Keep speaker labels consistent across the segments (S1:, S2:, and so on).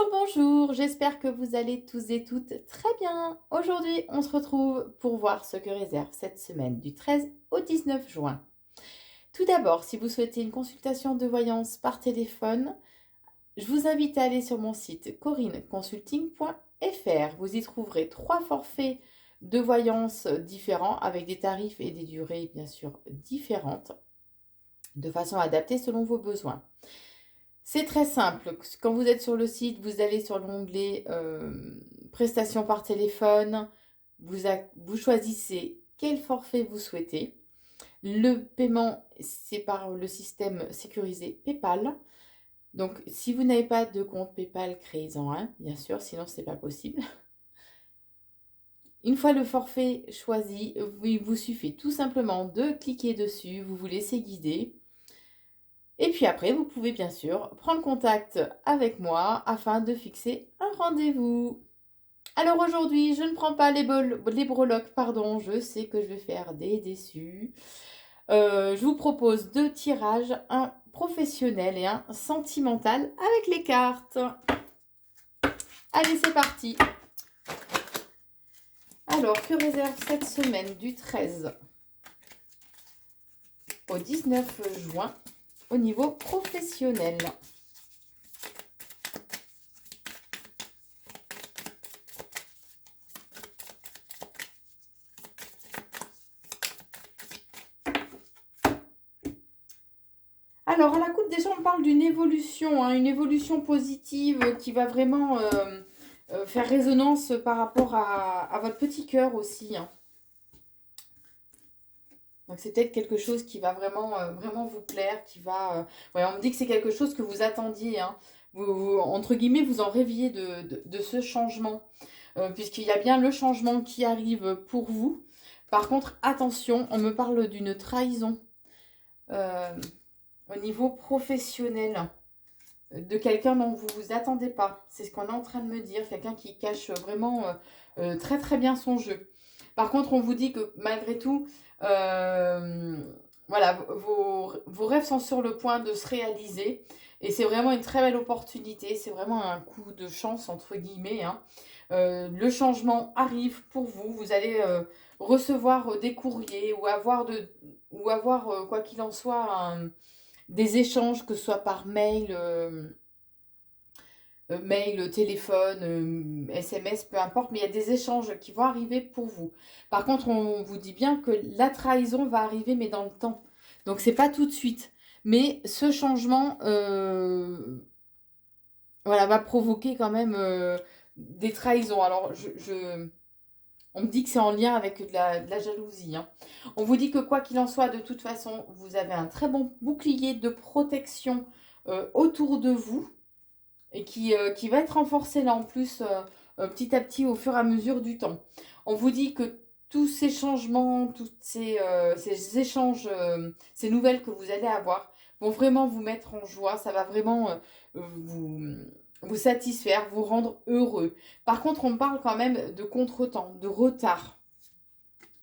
S1: Bonjour, bonjour, j'espère que vous allez tous et toutes très bien. Aujourd'hui, on se retrouve pour voir ce que réserve cette semaine du 13 au 19 juin. Tout d'abord, si vous souhaitez une consultation de voyance par téléphone, je vous invite à aller sur mon site corineconsulting.fr. Vous y trouverez 3 forfaits de voyance différents avec des tarifs et des durées bien sûr différentes, de façon adaptée selon vos besoins. C'est très simple. Quand vous êtes sur le site, vous allez sur l'onglet prestations par téléphone. Vous choisissez quel forfait vous souhaitez. Le paiement, c'est par le système sécurisé PayPal. Donc, si vous n'avez pas de compte PayPal, créez-en un, bien sûr, sinon ce n'est pas possible. Une fois le forfait choisi, il vous suffit tout simplement de cliquer dessus, vous vous laissez guider. Et puis après, vous pouvez bien sûr prendre contact avec moi afin de fixer un rendez-vous. Alors aujourd'hui, je ne prends pas les breloques, pardon, je sais que je vais faire des déçus. Je vous propose 2 tirages, un professionnel et un sentimental avec les cartes. Allez, c'est parti. Alors, que réserve cette semaine du 13 au 19 juin au niveau professionnel? Alors, à la coupe des gens, on parle d'une évolution, hein, une évolution positive qui va vraiment faire résonance par rapport à votre petit cœur aussi, hein. Donc, c'est peut-être quelque chose qui va vraiment, vraiment vous plaire, qui va... ouais, on me dit que c'est quelque chose que vous attendiez, hein. Entre guillemets, vous en rêviez de ce changement, puisqu'il y a bien le changement qui arrive pour vous. Par contre, attention, on me parle d'une trahison. Euh, Au niveau professionnel, de quelqu'un dont vous ne vous attendez pas. C'est ce qu'on est en train de me dire, quelqu'un qui cache vraiment très très bien son jeu. Par contre, on vous dit que malgré tout, voilà, vos rêves sont sur le point de se réaliser. Et c'est vraiment une très belle opportunité, c'est vraiment un coup de chance, entre guillemets, hein. Le changement arrive pour vous, vous allez recevoir des courriers ou avoir quoi qu'il en soit, des échanges, que ce soit par mail, téléphone, SMS, peu importe, mais il y a des échanges qui vont arriver pour vous. Par contre, on vous dit bien que la trahison va arriver, mais dans le temps. Donc, c'est pas tout de suite. Mais ce changement, voilà, va provoquer quand même des trahisons. Alors, on me dit que c'est en lien avec de la jalousie, hein. On vous dit que quoi qu'il en soit, de toute façon, vous avez un très bon bouclier de protection autour de vous et qui va être renforcé là en plus petit à petit au fur et à mesure du temps. On vous dit que tous ces changements, tous ces échanges, ces nouvelles que vous allez avoir vont vraiment vous mettre en joie. Ça va vraiment vous, vous satisfaire, vous rendre heureux. Par contre, on parle quand même de contretemps, de retard.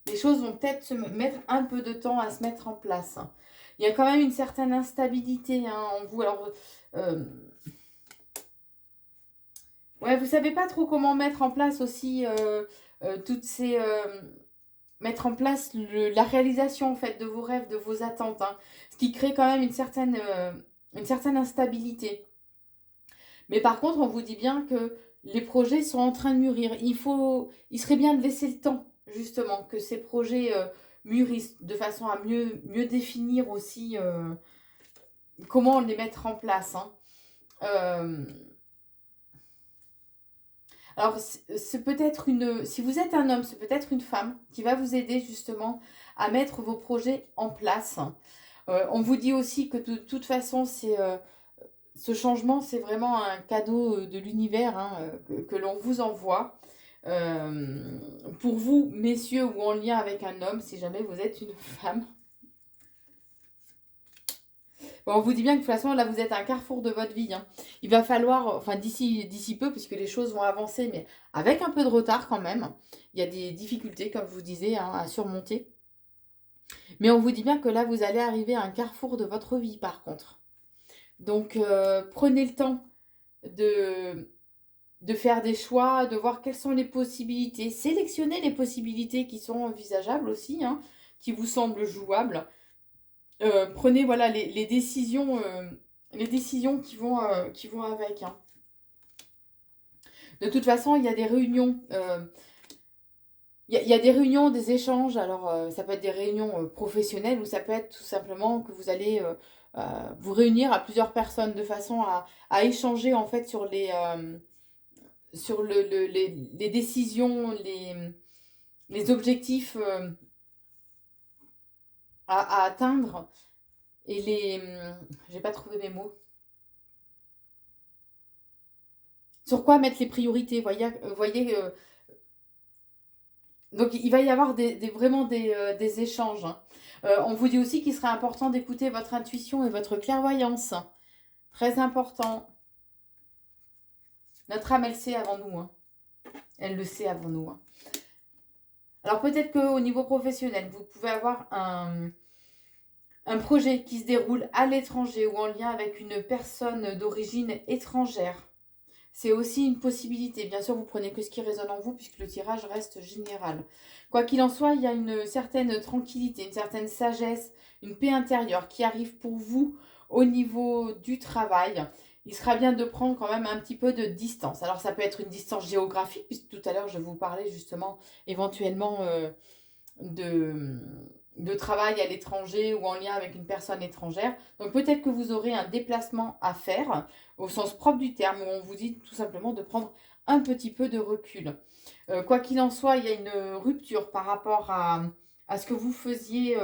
S1: Les choses vont peut-être se mettre un peu de temps à se mettre en place. Il y a quand même une certaine instabilité, hein, en vous. Alors, ouais, vous savez pas trop comment mettre en place aussi toutes ces... mettre en place la réalisation en fait de vos rêves, de vos attentes, hein. Ce qui crée quand même une certaine instabilité. Mais par contre, on vous dit bien que les projets sont en train de mûrir. Il serait bien de laisser le temps, justement, que ces projets mûrissent de façon à mieux définir aussi comment les mettre en place, hein. Euh, alors, c'est peut-être si vous êtes un homme, c'est peut-être une femme qui va vous aider justement à mettre vos projets en place. On vous dit aussi que de toute façon, ce changement, c'est vraiment un cadeau de l'univers, hein, que l'on vous envoie. Euh, pour vous, messieurs, ou en lien avec un homme, si jamais vous êtes une femme. Bon, on vous dit bien que de toute façon, là, vous êtes à un carrefour de votre vie, hein. Il va falloir, enfin d'ici peu, puisque les choses vont avancer, mais avec un peu de retard quand même. Il y a des difficultés, comme je vous disais, hein, à surmonter. Mais on vous dit bien que là, vous allez arriver à un carrefour de votre vie, par contre. Donc, prenez le temps de de faire des choix, de voir quelles sont les possibilités. Sélectionnez les possibilités qui sont envisageables aussi, hein, qui vous semblent jouables. Prenez voilà, les décisions qui vont avec. Hein. De toute façon, il y a des réunions. Il y a des réunions, des échanges. Alors, ça peut être des réunions professionnelles ou ça peut être tout simplement que vous allez vous réunir à plusieurs personnes de façon à échanger en fait sur les décisions, les objectifs à atteindre et j'ai pas trouvé mes mots. Sur quoi mettre les priorités, voyez donc il va y avoir vraiment des échanges. Hein. On vous dit aussi qu'il serait important d'écouter votre intuition et votre clairvoyance. Très important. Notre âme, elle sait avant nous. Hein. Elle le sait avant nous. Hein. Alors peut-être qu'au niveau professionnel, vous pouvez avoir un projet qui se déroule à l'étranger ou en lien avec une personne d'origine étrangère. C'est aussi une possibilité. Bien sûr, vous prenez que ce qui résonne en vous puisque le tirage reste général. Quoi qu'il en soit, il y a une certaine tranquillité, une certaine sagesse, une paix intérieure qui arrive pour vous au niveau du travail. Il sera bien de prendre quand même un petit peu de distance. Alors, ça peut être une distance géographique, puisque tout à l'heure, je vous parlais justement éventuellement de travail à l'étranger ou en lien avec une personne étrangère. Donc peut-être que vous aurez un déplacement à faire au sens propre du terme, où on vous dit tout simplement de prendre un petit peu de recul. Quoi qu'il en soit, il y a une rupture par rapport à ce que vous faisiez.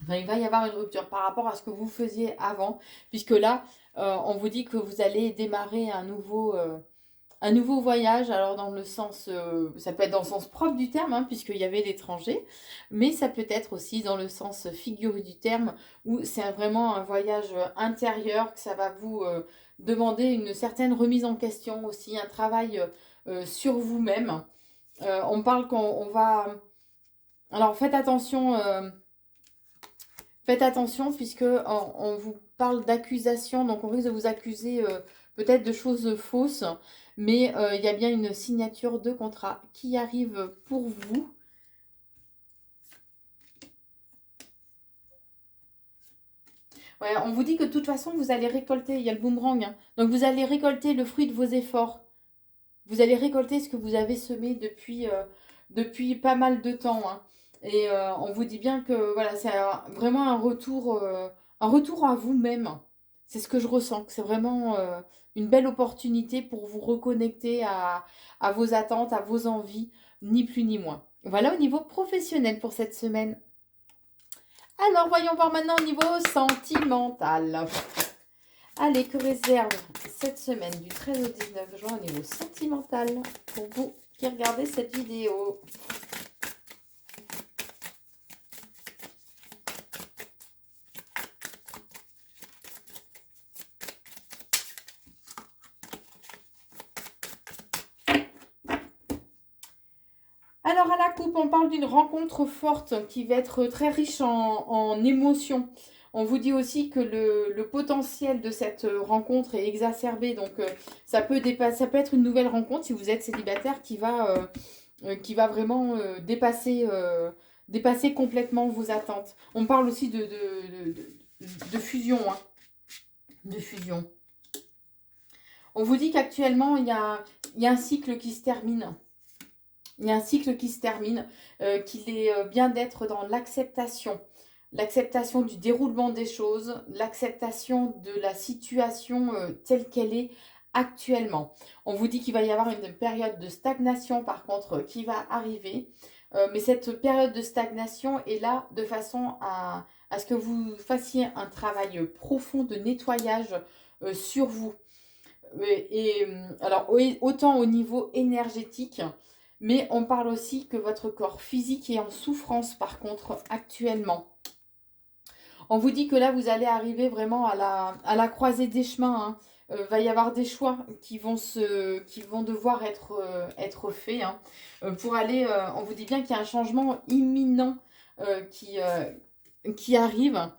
S1: Enfin, il va y avoir une rupture par rapport à ce que vous faisiez avant, puisque là, on vous dit que vous allez démarrer un nouveau voyage, alors dans le sens, ça peut être dans le sens propre du terme, hein, puisqu'il y avait l'étranger, mais ça peut être aussi dans le sens figuré du terme, où c'est vraiment un voyage intérieur, que ça va vous demander une certaine remise en question aussi, un travail sur vous-même. On parle qu'on va... Alors faites attention puisque on vous parle d'accusation, donc on risque de vous accuser peut-être de choses fausses, mais il y a bien une signature de contrat qui arrive pour vous. Ouais, on vous dit que de toute façon, vous allez récolter, il y a le boomerang, hein, donc vous allez récolter le fruit de vos efforts. Vous allez récolter ce que vous avez semé depuis pas mal de temps. Hein. Et on vous dit bien que voilà, c'est vraiment un retour à vous-même. C'est ce que je ressens, que c'est vraiment une belle opportunité pour vous reconnecter à vos attentes, à vos envies, ni plus ni moins. Voilà au niveau professionnel pour cette semaine. Alors, voyons voir maintenant au niveau sentimental. Allez, que réserve cette semaine du 13 au 19 juin au niveau sentimental pour vous qui regardez cette vidéo? Alors à la coupe, on parle d'une rencontre forte qui va être très riche en émotions. On vous dit aussi que le potentiel de cette rencontre est exacerbé, donc ça peut être une nouvelle rencontre si vous êtes célibataire qui va vraiment dépasser complètement vos attentes. On parle aussi de fusion, hein, de fusion. On vous dit qu'actuellement, il y a un cycle qui se termine. Il y a un cycle qui se termine, qu'il est bien d'être dans l'acceptation. L'acceptation du déroulement des choses, l'acceptation de la situation telle qu'elle est actuellement. On vous dit qu'il va y avoir une période de stagnation par contre qui va arriver. Mais cette période de stagnation est là de façon à ce que vous fassiez un travail profond de nettoyage sur vous. Alors, autant au niveau énergétique, mais on parle aussi que votre corps physique est en souffrance par contre actuellement. On vous dit que là, vous allez arriver vraiment à la croisée des chemins. Hein. Va y avoir des choix qui vont devoir être faits. Hein. Pour aller, on vous dit bien qu'il y a un changement imminent qui arrive.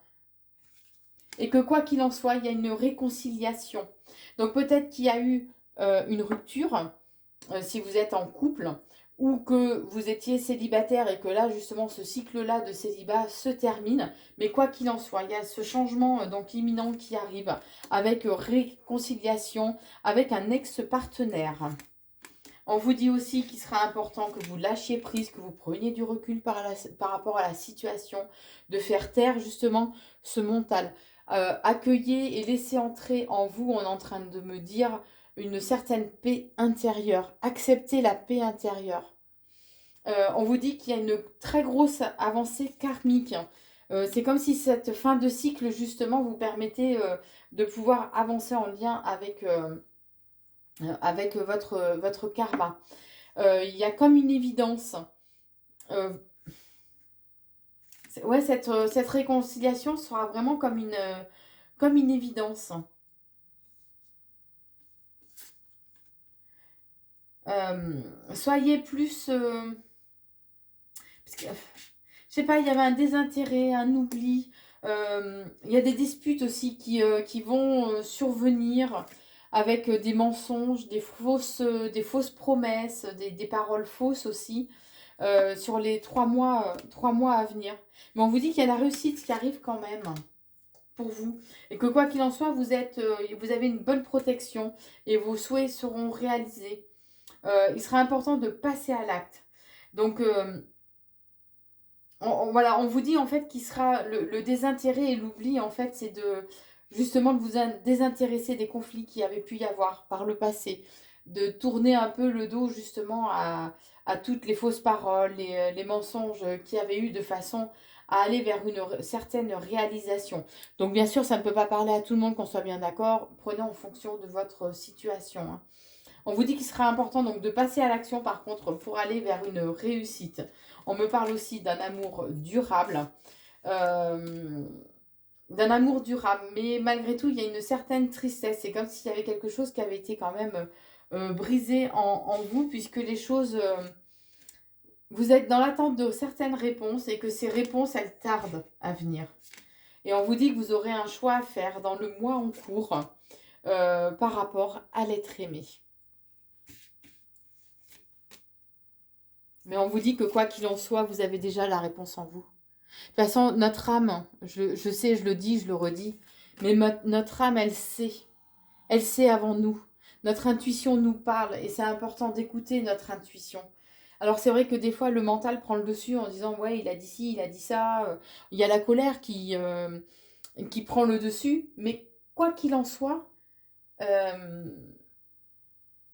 S1: Et que quoi qu'il en soit, il y a une réconciliation. Donc peut-être qu'il y a eu une rupture, si vous êtes en couple, ou que vous étiez célibataire et que là, justement, ce cycle-là de célibat se termine. Mais quoi qu'il en soit, il y a ce changement donc imminent qui arrive avec réconciliation avec un ex-partenaire. On vous dit aussi qu'il sera important que vous lâchiez prise, que vous preniez du recul par rapport à la situation, de faire taire justement ce mental. Accueillez et laissez entrer en vous, on est en train de me dire, une certaine paix intérieure. Acceptez la paix intérieure. On vous dit qu'il y a une très grosse avancée karmique. C'est comme si cette fin de cycle, justement, vous permettait de pouvoir avancer en lien avec votre karma. Il y a comme une évidence. Ouais, cette réconciliation sera vraiment comme une évidence. Soyez plus... parce que, je sais pas, il y avait un désintérêt, un oubli. Il y a des disputes aussi qui vont survenir avec des mensonges, des fausses promesses, des paroles fausses aussi sur les 3 mois à venir. Mais on vous dit qu'il y a la réussite qui arrive quand même pour vous. Et que quoi qu'il en soit, vous avez une bonne protection et vos souhaits seront réalisés. Il sera important de passer à l'acte. Donc, voilà, on vous dit en fait qu'il sera le désintérêt et l'oubli, en fait, c'est justement de vous désintéresser des conflits qu'il y avait pu y avoir par le passé, de tourner un peu le dos justement à toutes les fausses paroles, les mensonges qu'il y avait eu de façon à aller vers une certaine réalisation. Donc bien sûr, ça ne peut pas parler à tout le monde, qu'on soit bien d'accord, prenez en fonction de votre situation, hein. On vous dit qu'il sera important donc de passer à l'action par contre pour aller vers une réussite. On me parle aussi d'un amour durable. D'un amour durable. Mais malgré tout, il y a une certaine tristesse. C'est comme s'il y avait quelque chose qui avait été quand même brisé en vous, puisque les choses... vous êtes dans l'attente de certaines réponses et que ces réponses, elles tardent à venir. Et on vous dit que vous aurez un choix à faire dans le mois en cours par rapport à l'être aimé. Mais on vous dit que quoi qu'il en soit, vous avez déjà la réponse en vous. De toute façon, notre âme, je sais, je le dis, je le redis, mais notre âme, elle sait. Elle sait avant nous. Notre intuition nous parle et c'est important d'écouter notre intuition. Alors c'est vrai que des fois, le mental prend le dessus en disant « Ouais, il a dit ci, il a dit ça. » Il y a la colère qui prend le dessus. Mais quoi qu'il en soit,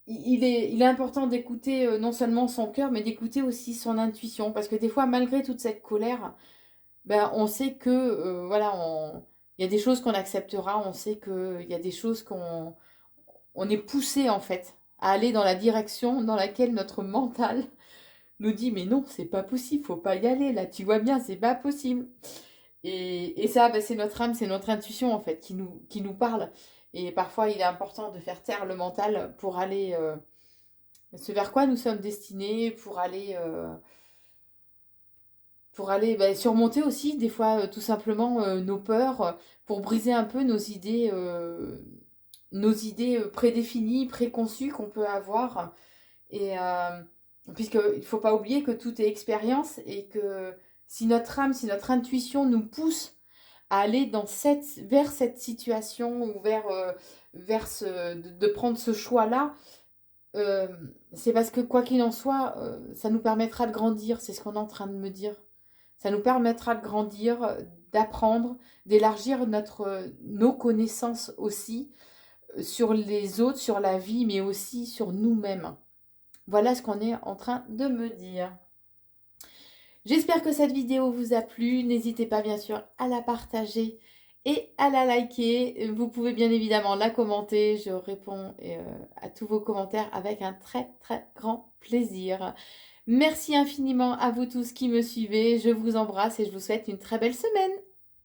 S1: il est important d'écouter non seulement son cœur, mais d'écouter aussi son intuition. Parce que des fois, malgré toute cette colère, ben, on sait que, voilà, il y a des choses qu'on acceptera, on sait qu'il y a des choses on est poussé, en fait, à aller dans la direction dans laquelle notre mental nous dit, mais non, c'est pas possible, faut pas y aller, là, tu vois bien, c'est pas possible. Et ça, ben, c'est notre âme, c'est notre intuition, en fait, qui nous parle. Et parfois, il est important de faire taire le mental pour aller ce vers quoi nous sommes destinés, pour aller ben, surmonter aussi, des fois, tout simplement, nos peurs, pour briser un peu nos idées prédéfinies, préconçues qu'on peut avoir. Et puisqu'il ne faut pas oublier que tout est expérience et que si notre âme, si notre intuition nous pousse à aller vers cette situation ou de prendre ce choix-là, c'est parce que quoi qu'il en soit, ça nous permettra de grandir, c'est ce qu'on est en train de me dire. Ça nous permettra de grandir, d'apprendre, d'élargir nos connaissances aussi sur les autres, sur la vie, mais aussi sur nous-mêmes. Voilà ce qu'on est en train de me dire. J'espère que cette vidéo vous a plu. N'hésitez pas bien sûr à la partager et à la liker. Vous pouvez bien évidemment la commenter. Je réponds à tous vos commentaires avec un très très grand plaisir. Merci infiniment à vous tous qui me suivez. Je vous embrasse et je vous souhaite une très belle semaine.